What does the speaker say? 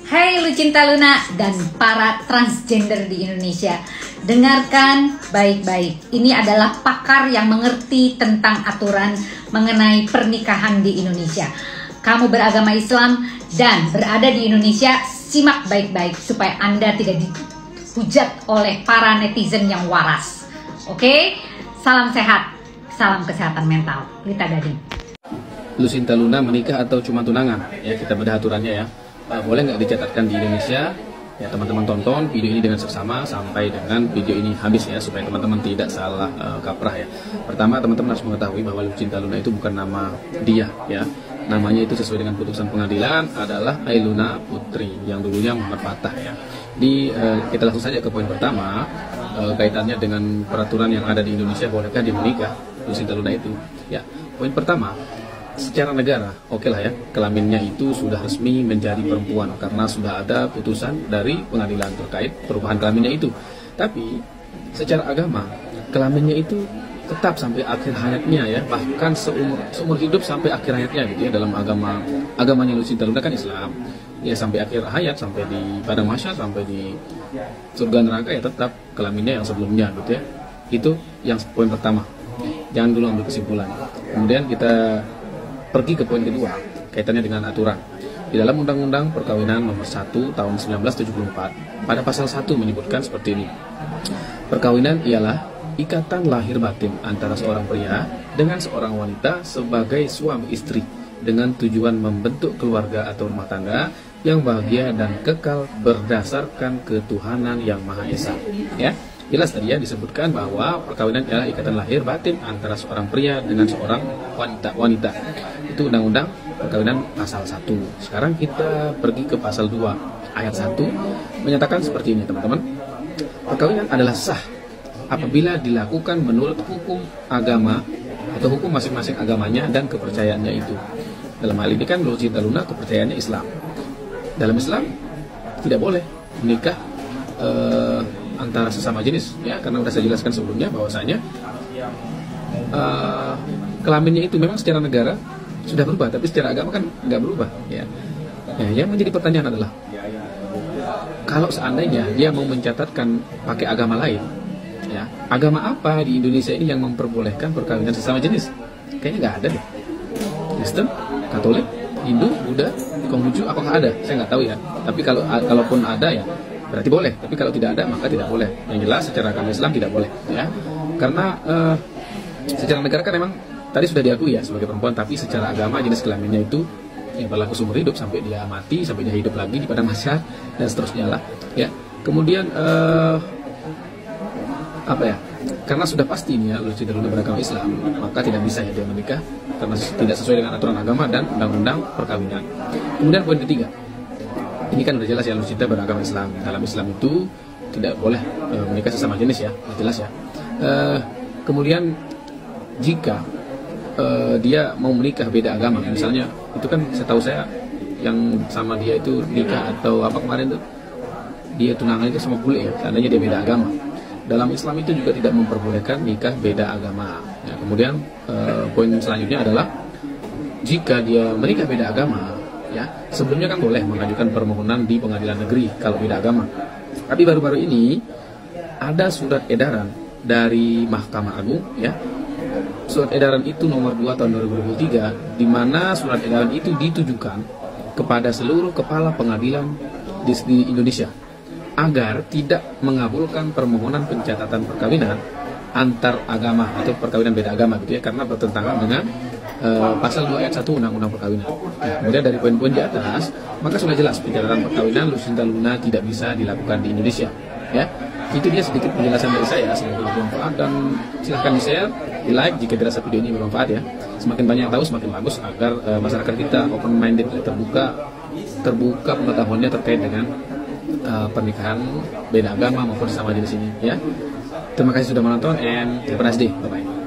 Hai Lucinta Luna dan para transgender di Indonesia, dengarkan baik-baik. Ini adalah pakar yang mengerti tentang aturan mengenai pernikahan di Indonesia. Kamu beragama Islam dan berada di Indonesia, simak baik-baik supaya Anda tidak dihujat oleh para netizen yang waras. Oke? Salam sehat, salam kesehatan mental. Lita Gading. Lucinta Luna menikah atau cuma tunangan? Ya, kita bedah aturannya ya. Boleh nggak dicatatkan di Indonesia? Ya, teman-teman tonton video ini dengan seksama sampai dengan video ini habis ya, supaya teman-teman tidak salah kaprah ya. Pertama, teman-teman harus mengetahui bahwa Lucinta Luna itu bukan nama dia ya. Namanya itu sesuai dengan putusan pengadilan adalah Ailuna Putri yang dulunya Muhammad Fatah ya. Kita langsung saja ke poin pertama, kaitannya dengan peraturan yang ada di Indonesia, bolehkah dia menikah Lucinta Luna itu? Ya, poin pertama, secara negara, oke lah ya, kelaminnya itu sudah resmi menjadi perempuan karena sudah ada putusan dari pengadilan terkait perubahan kelaminnya itu. Tapi secara agama, kelaminnya itu tetap sampai akhir hayatnya ya, bahkan seumur hidup sampai akhir hayatnya gitu ya. Dalam agamanya Lucinta Luna kan Islam ya, sampai akhir hayat, sampai di padang mahsyar, sampai di surga neraka ya, tetap kelaminnya yang sebelumnya gitu ya. Itu yang poin pertama, jangan dulu ambil kesimpulan. Kemudian kita pergi ke poin kedua, kaitannya dengan aturan. Di dalam Undang-Undang Perkawinan Nomor 1 Tahun 1974, pada pasal 1 menyebutkan seperti ini. Perkawinan ialah ikatan lahir batin antara seorang pria dengan seorang wanita sebagai suami istri dengan tujuan membentuk keluarga atau rumah tangga yang bahagia dan kekal berdasarkan ketuhanan yang Maha Esa. Ya, jelas tadi ya, disebutkan bahwa perkawinan ialah ikatan lahir batin antara seorang pria dengan seorang wanita. Itu Undang-Undang Perkawinan pasal 1. Sekarang kita pergi ke pasal 2 ayat 1, menyatakan seperti ini teman-teman. Perkawinan adalah sah apabila dilakukan menurut hukum agama atau hukum masing-masing agamanya dan kepercayaannya itu. Dalam hal ini kan Lucinta Luna kepercayaannya Islam. Dalam Islam tidak boleh menikah antara sesama jenis ya, karena sudah saya jelaskan sebelumnya bahwasanya kelaminnya itu memang secara negara sudah berubah, tapi secara agama kan nggak berubah ya. Yang menjadi pertanyaan adalah, kalau seandainya dia mau mencatatkan pakai agama lain ya, agama apa di Indonesia ini yang memperbolehkan perkawinan sesama jenis? Kayaknya nggak ada deh. Kristen, Katolik, Hindu, Buddha, Konghucu, apakah ada? Saya nggak tahu ya. Tapi kalaupun ada ya berarti boleh. Tapi kalau tidak ada maka tidak boleh. Yang jelas secara agama Islam tidak boleh ya. Karena secara negara kan memang tadi sudah diakui ya sebagai perempuan, tapi secara agama jenis kelaminnya itu yang berlaku seumur hidup sampai dia mati, sampai dia hidup lagi di padang mahsyar dan seterusnya lah ya. Kemudian karena sudah pasti ini ya Lucinta Luna beragama Islam, maka tidak bisa ya dia menikah karena tidak sesuai dengan aturan agama dan undang-undang perkawinan. Kemudian poin ketiga, ini kan udah jelas ya Lucinta beragama Islam. Dalam Islam itu tidak boleh menikah sesama jenis ya, jelas ya. Kemudian jika dia mau menikah beda agama, misalnya itu kan setahu saya yang sama dia itu nikah atau apa kemarin tuh dia tunangan itu sama bule ya, seandainya dia beda agama. Dalam Islam itu juga tidak memperbolehkan nikah beda agama ya. Kemudian poin selanjutnya adalah jika dia menikah beda agama ya, sebelumnya kan boleh mengajukan permohonan di pengadilan negeri kalau beda agama. Tapi baru-baru ini ada surat edaran dari Mahkamah Agung ya. Surat edaran itu nomor 2 tahun 2023, di mana surat edaran itu ditujukan kepada seluruh kepala pengadilan di Indonesia agar tidak mengabulkan permohonan pencatatan perkawinan antar agama atau perkawinan beda agama gitu ya, karena bertentangan dengan pasal 2 ayat 1 Undang-Undang Perkawinan. Nah, kemudian dari poin-poin di atas, maka sudah jelas pencatatan perkawinan Lucinta Luna tidak bisa dilakukan di Indonesia ya. Itu dia sedikit penjelasan dari saya, semoga bermanfaat dan silahkan di-share, di-like jika dirasa video ini bermanfaat ya. Semakin banyak yang tahu semakin bagus agar masyarakat kita open minded, terbuka pengetahuannya terkait dengan pernikahan beda agama maupun sesama jenis ini ya. Terima kasih sudah menonton and have a nice day. Bye bye.